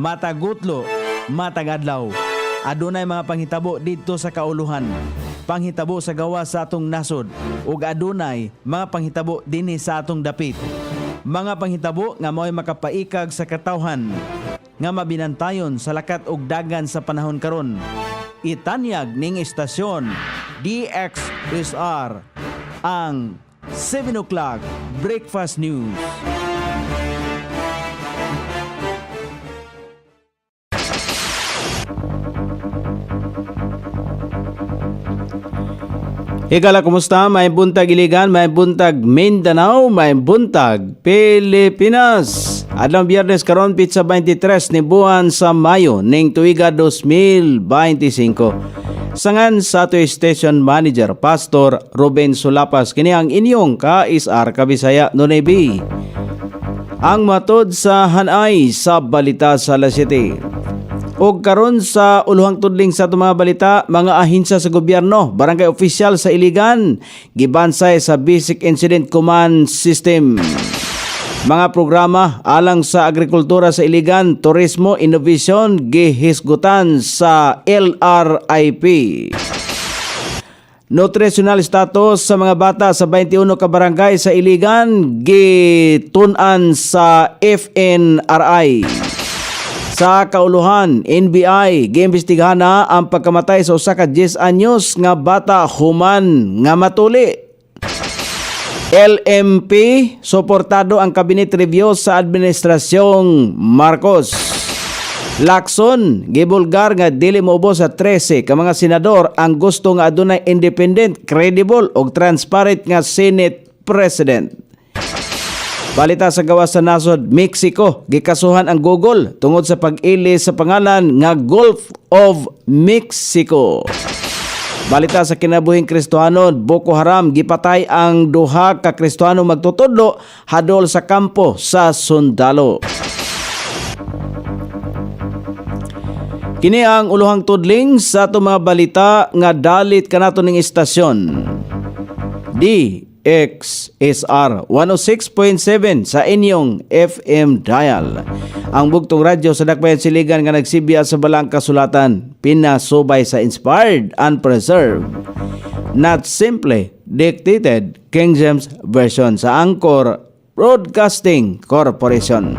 matagutlo, matagadlaw. Adunay mga panghitabo dito sa kauluhan. Panghitabo sa gawa sa atong nasod ug adunay mga panghitabo dinhi sa atong dapit. Mga panghitabo nga mao'y makapaikag sa katawhan nga mabinantayon sa lakat ug dagan sa panahon karon. Itanyag ning istasyon DXSR ang 7 o'clock Breakfast News. Higala, kumusta? May buntag Iligan, may buntag Mindanao, may buntag Pilipinas. Adlang Biyernes karon pitsa 23 ni buwan sa Mayo ning tuiga 2025. Sangan sa ato station manager Pastor Ruben Sulapas kini ang inyong ka-isar Kabisaya Nunebi. Ang matod sa hanay sa balita sa La City. Og karon sa uluhang tudling sa mga balita, mga ahinsya sa gobyerno, barangay opisyal sa Iligan, gibansay sa Basic Incident Command System. Mga programa alang sa agrikultura sa Iligan, turismo, innovation, gihisgutan sa LRIP. Nutritional status sa mga bata sa 21 ka barangay sa Iligan, gitun-an sa FNRI. Sa kauluhan, NBI giimbestigahan na ang pagkamatay sa usa ka 10 anyos nga bata human nga matuli. LMP suportado ang cabinet review sa administrasyong Marcos. Lacson gibulgar nga dili moubos sa 13 ka mga senador ang gusto nga adunay independent, credible ug transparent nga Senate President. Balita sa gawas sa nasod, Mexico, gikasuhan ang Google tungod sa pag-ili sa pangalan nga Gulf of Mexico. Balita sa kinabuhing Kristohanon, Boko Haram, gipatay ang duha ka Kristohano magtutudlo hadol sa kampo sa sundalo. Kini ang uluhang tudling sa itong mga balita nga dalit kanato ning istasyon. DXSR 106.7 sa inyong FM dial. Ang bugtong radyo sa Dakbayan Siligan nga nagsibya sa balang kasulatan, pinasubay sa inspired and preserved, not simply dictated King James Version sa Anchor Broadcasting Corporation.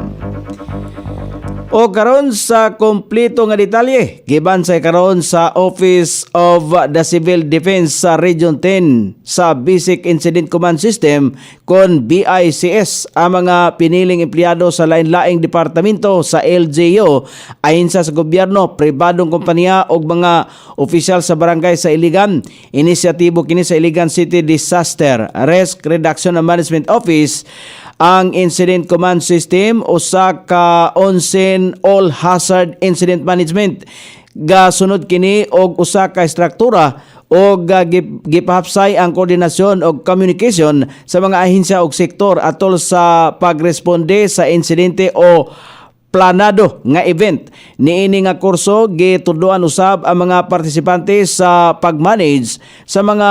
O karon sa kompleto nga detalye, gibansay karon sa Office of the Civil Defense sa Region 10 sa Basic Incident Command System kon BICS ang mga piniling empleyado sa lain-laing departamento sa LGU, ahinsa sa gobyerno, pribadong kompanya ug mga opisyal sa barangay sa Iligan. Inisyatibo kini sa Iligan City Disaster Risk Reduction and Management Office. Ang Incident Command System usa ka onsen all hazard incident management. Gasunod kini og usa ka struktura og gipahapsay ang koordinasyon og communication sa mga ahensya og sektor atol sa pagresponde sa insidente o planado nga event. Niini nga kurso gitudloan usab ang mga partisipante sa pagmanage sa mga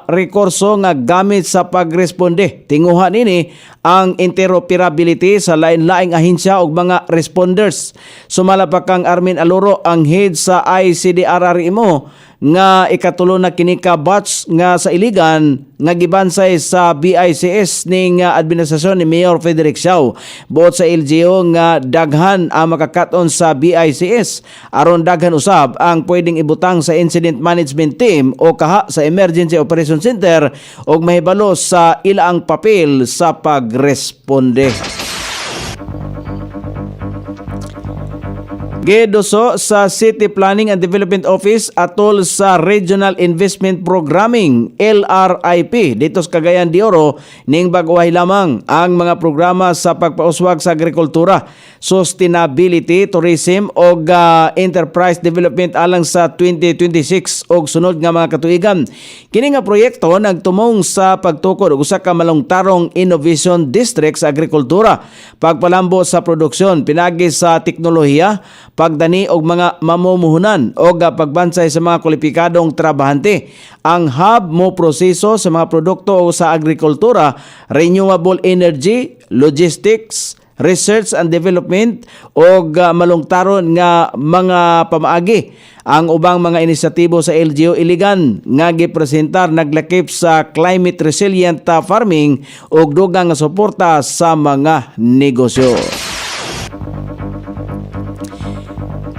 rekurso nga gamit sa pagresponde. Tinguhan ini ang interoperability sa lain-laing ahensya ug mga responders. Sumala pa kang Armin Aluro, ang head sa ICDRRMO, nga ikatulo na kini ka batch nga sa Iligan nga gibansay sa BICS ning administrasyon ni Mayor Frederick Siao. Buot sa LGU nga daghan ang makakaton sa BICS, aron daghan usab ang pwedeng ibutang sa Incident Management Team o kaha sa Emergency Operation Center og mahibalo sa ilaang papel sa pagresponde. Giduso sa City Planning and Development Office atol sa Regional Investment Programming LRIP dito sa Cagayan de Oro ning bag-uhay lamang ang mga programa sa pagpauswag sa agrikultura, sustainability, tourism ug enterprise development alang sa 2026 og sunod nga mga katuigan. Kini nga proyekto nagtumong sa pagtukod og usa ka malungtarong innovation district sa agrikultura, pagpalambo sa produksyon pinagi sa teknolohiya, pagdani og mga mamumuhunan o pagbansay sa mga kwalipikadong trabahante. Ang hub mo proseso sa mga produkto o sa agrikultura, renewable energy, logistics, research and development o malungtaron nga mga pamaagi. Ang ubang mga inisyatibo sa LGU Iligan nga gipresentar naglakip sa climate resilient farming ug dugang nga suporta sa mga negosyo.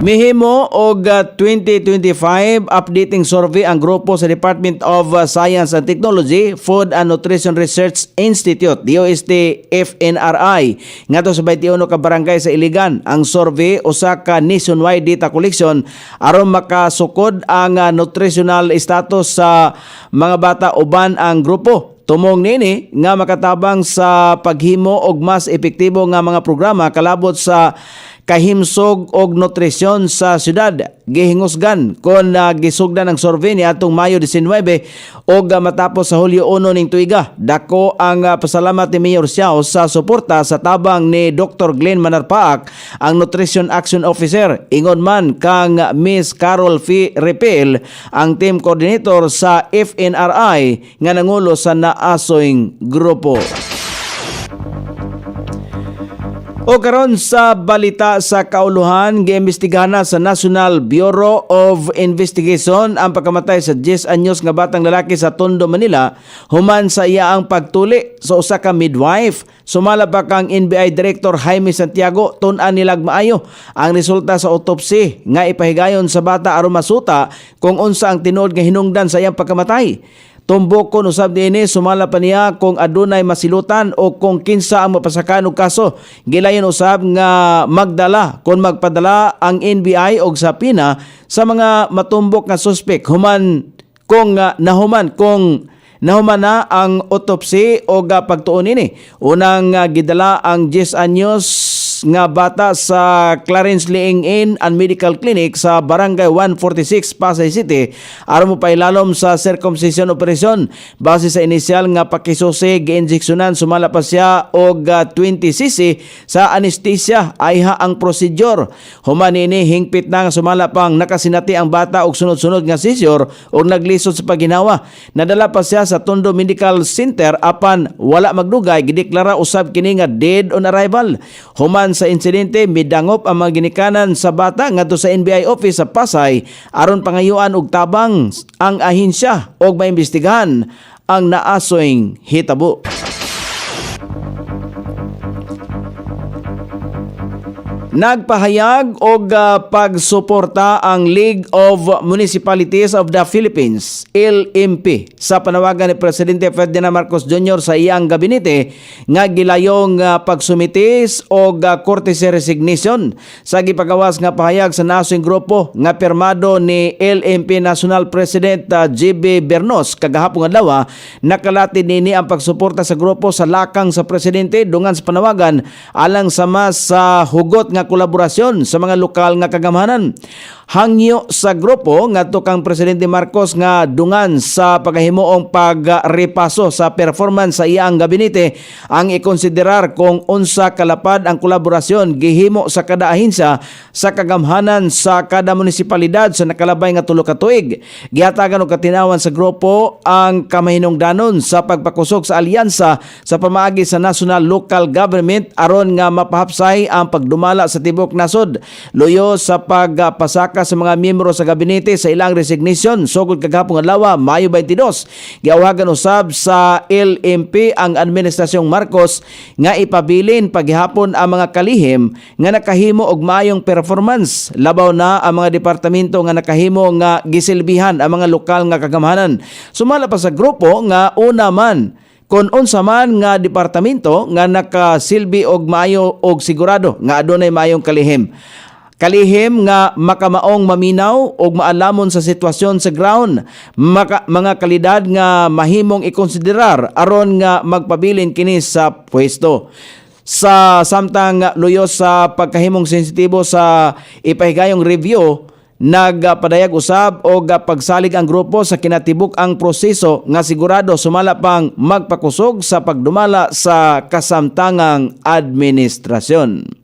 Mihimo og 2025 updating survey ang grupo sa Department of Science and Technology, Food and Nutrition Research Institute, DOST FNRI, ngadto sa 21 ka barangay sa Iligan. Ang survey usa ka nationwide data collection aron makasukod ang nutritional status sa mga bata uban ang grupo. Tumong nini nga makatabang sa paghimo og mas epektibo nga mga programa kalabot sa kahimsog og nutrisyon sa syudad. Gihingusgan kon gisugdan ang survey ni atong Mayo 19 og matapos sa Hulyo 1 ning tuiga. Dako ang pasalamat ni Mayor Siao sa suporta sa tabang ni Dr. Glenn Manarpaak, ang Nutrition Action Officer. Ingon man kang Miss Carol F. Repel, ang team coordinator sa FNRI nga nangulo sa naasoing grupo. O karon sa balita sa kauluhan, giimbestigahan sa National Bureau of Investigation ang pagkamatay sa 10 anyos nga batang lalaki sa Tondo, Manila human sa iyaang pagtuli sa usa ka midwife. Sumala pa kang NBI Director Jaime Santiago, tun-an nilag maayo ang resulta sa autopsy nga ipahigayon sa bata aron masuta kung unsa ang tinuod nga hinungdan sa iyang pagkamatay. Tumbok usab dinhi sumala pa niya kung adunay masilutan o kung kinsa ang mapasakan og kaso. Gilayon usab nga magdala kung magpadala ang NBI og sa PINA sa mga matumbok nga suspek human nahuman na ang autopsy o pagtuon ini. Unang gidala ang 10 anyos nga bata sa Clarence Liing Inn and Medical Clinic sa Barangay 146, Pasay City aron mopailalom sa circumcision operation. Base sa inisyal nga pakisusi, giinjeksyonan sumala pa siya og 20 cc sa anesthesia ayha ang procedure. Human ini hingpit na nga sumala pang nakasinati ang bata og sunod-sunod nga seizure og naglisod sa paginawa. Nadala pa siya sa Tondo Medical Center apan wala magdugay, gideklara usab kini nga dead on arrival. Human sa insidente, midangop ang mga ginikanan sa bata ngadto sa NBI office sa Pasay aron pangayuan og tabang ang ahensya og maimbestigahan ang naasoing hitabo. Nagpahayag og pagsuporta ang League of Municipalities of the Philippines, LMP, sa panawagan ni Presidente Ferdinand Marcos Jr. sa iyang gabinete nga gilayong pagsumitis og courtesy resignation. Sa gipagawas nga pahayag sa nasong grupo nga pirmado ni LMP National President GB Bernos kagahapon adlaw, nakalatid nini ang pagsuporta sa grupo sa lakang sa presidente dungan sa panawagan alang sa mas hugot nga kolaborasyon sa mga lokal nga kagamhanan. Hangyo sa grupo ngadto kang Presidente Marcos nga dungan sa paghimuong pagrepaso sa performance sa iyang gabinete ang ikonsiderar kung unsa kalapad ang kolaborasyon gihimo sa kada ahensya sa kagamhanan sa kada munisipalidad sa nakalabay nga 3 ka tuig. Gihatagan og katinawan sa grupo ang kamahinungdanon sa pagpakusog sa alyansa sa pamaagi sa national local government aron nga mapahapsay ang pagdumala sa tibok nasod. Luyo sa pagpasaka sa mga miyembro sa gabinete sa ilang resignation sugod kagahapon adlaw, Mayo 22. Giawagan usab sa LMP ang administrasyong Marcos nga ipabilin paghihapon ang mga kalihim nga nakahimo og maayong performance, labaw na ang mga departamento nga nakahimo nga gisilbihan ang mga lokal nga kagamhanan. Sumala pa sa grupo nga una man kung unsa man nga departamento nga nakasilbi og maayo og sigurado nga adunay maayong kalihim. Kalihim nga makamaong maminaw og maalamon sa sitwasyon sa ground, mga kalidad nga mahimong ikonsiderar aron nga magpabilin kini sa pwesto. Sa samtang luyo sa pagkahimong sensitibo sa ipahigayong review, nagpadayag usab og pagsalig ang grupo sa kinatibuk ang proseso nga sigurado sumala pang magpakusog sa pagdumala sa kasamtangang administrasyon.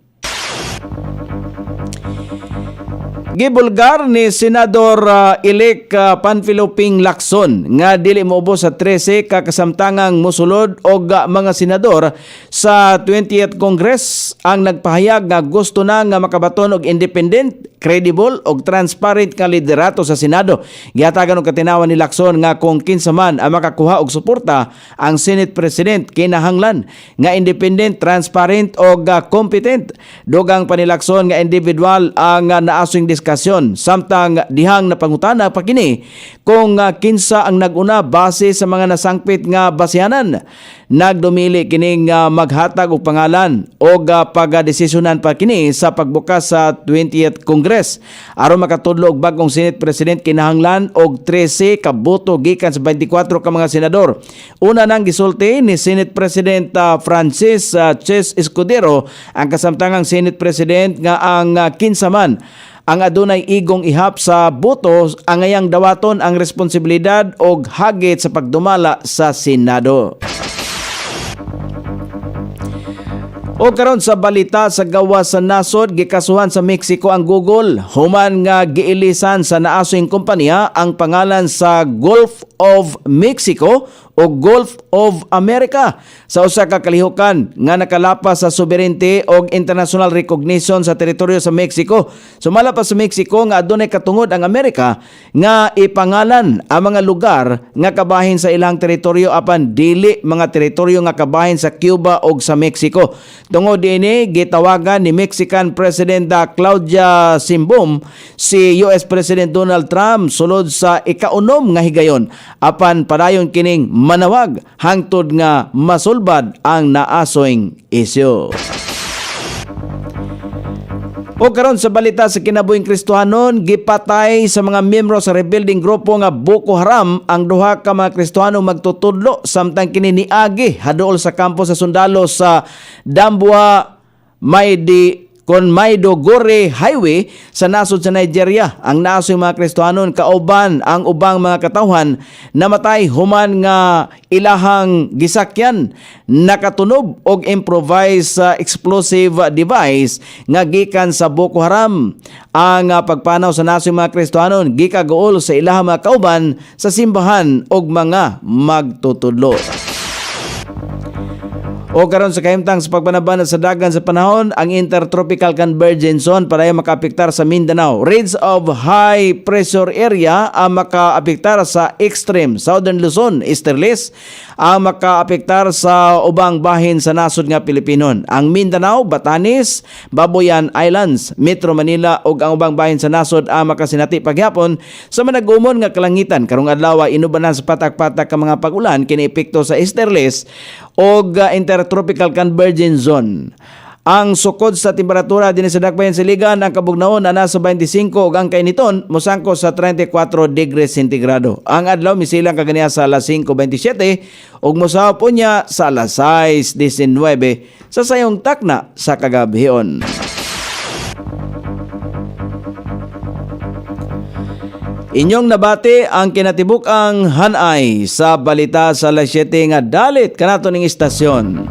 Gibulgar ni Senador elect Panfilo Ping Lacson nga dili moubos sa 13 ka kasamtangang mosulod og mga senador sa 20th Congress ang nagpahayag nga gusto na nga makabaton og independent, credible og transparent nga liderato sa Senado. Gihatagan og katinawan ni Lacson nga kung kinsa man ang makakuha og suporta ang Senate President kinahanglan nga independent, transparent og competent. Dugang pa ni Lacson nga individual ang naasong diskusyon samtang dihang napangutana pa kini kung kinsa ang naguna base sa mga nasangpit nga basihanan. Nagdumili kining maghatag og pangalan og pagdesisyonan pa kini sa pagbukas sa 20th Congress. Aron makatudlo og bagong Senate President kinahanglan og 13 ka boto gikan sa 24 ka mga senador. Una nang gisulti ni Senate President Francis Ches Escudero ang kasamtangang Senate President nga ang kinsa man ang adunay igong ihap sa boto ang ngayang dawaton ang responsibilidad og hagit sa pagdumala sa Senado. O karon sa balita sa gawas sa nasod, gikasuhan sa Mexico ang Google human nga giilisan sa naasong kompanya ang pangalan sa Gulf of Mexico o Gulf of America sa usa ka kalihukan nga nakalapas sa sovereignty o international recognition sa teritoryo sa Mexico. Sumala pa sa Mexico nga adunay katungod ang Amerika nga ipangalan ang mga lugar nga kabahin sa ilang teritoryo apan dili mga teritoryo nga kabahin sa Cuba o sa Mexico. Tungod dinhi gitawagan ni Mexican President Claudia Sheinbaum si US President Donald Trump sulod sa ikaunom nga higayon apan padayon kining manawag hangtod nga masulbad ang naasoing isyu. O karon sa balita sa kinabuhing Kristohanon, gipatay sa mga miyembro sa rebuilding grupo nga Boko Haram ang duha ka mga Kristohano magtutudlo samtang kini niagi haduol sa kampo sa sundalo sa Damboa Maiduguri Highway sa nasod sa Nigeria. Ang nasod mga Kristohanon kauban ang ubang mga katawhan namatay human nga ilahang gisakyan nakatunob og improvised explosive device nga gikan sa Boko Haram. Ang pagpanaw sa nasod mga Kristohanon gikagool sa ilahang mga kauban sa simbahan og mga magtutudlo. O karon sa kahimtang sa pagbanabana sa dagan sa panahon, ang Intertropical Convergence Zone para makaapektar sa Mindanao. Ridge of high pressure area ang makaapektar sa extreme Southern Luzon, Easterlies, ang makaapektar sa ubang bahin sa nasod nga Pilipinon. Ang Mindanao, Batanes, Babuyan Islands, Metro Manila ug ang ubang bahin sa nasod ang makasinati paghapon sa managumon nga kalangitan. Karong adlaw inubanan sa patak-patak ka mga pag-ulan kini epekto sa Easterlies og Intertropical Convergence Zone. Ang sukod sa temperatura dinhi sa Dakbayan Siligan ang kabugnaon na nasa 25 ug ang kainiton mosangko sa 34 degrees centigrado. Ang adlaw misilang kaganiya sa alas 5:27 ug mosahop unya sa alas 6:19 sa sayong takna sa kagabihon. Inyong nabati ang kinatibuk-ang hanay sa balita sa alas 7 nga dalit kanato ning istasyon.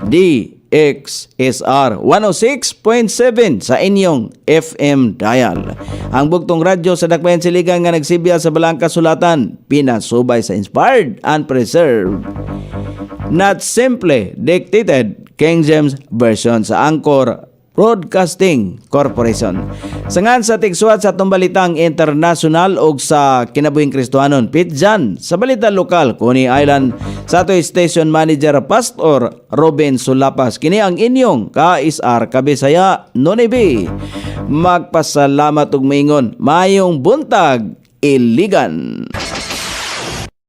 DXSR 106.7 sa inyong FM dial. Ang bugtong radyo sa Dakbayan Siligan nga nagsibya sa balang kasulatan, pinasubay sa inspired and preserved. Not simply dictated King James Version sa Anchor Broadcasting Corporation. Sangan sa tigsuat sa atong balitang international o sa kinabuhing Kristohanon, pitjan sa balita lokal, Coney Island, sa ato station manager Pastor Robin Sulapas. Kini ang inyong KSR Kabisaya Nonibi. Magpasalamat ug maingon, mayong buntag, Iligan.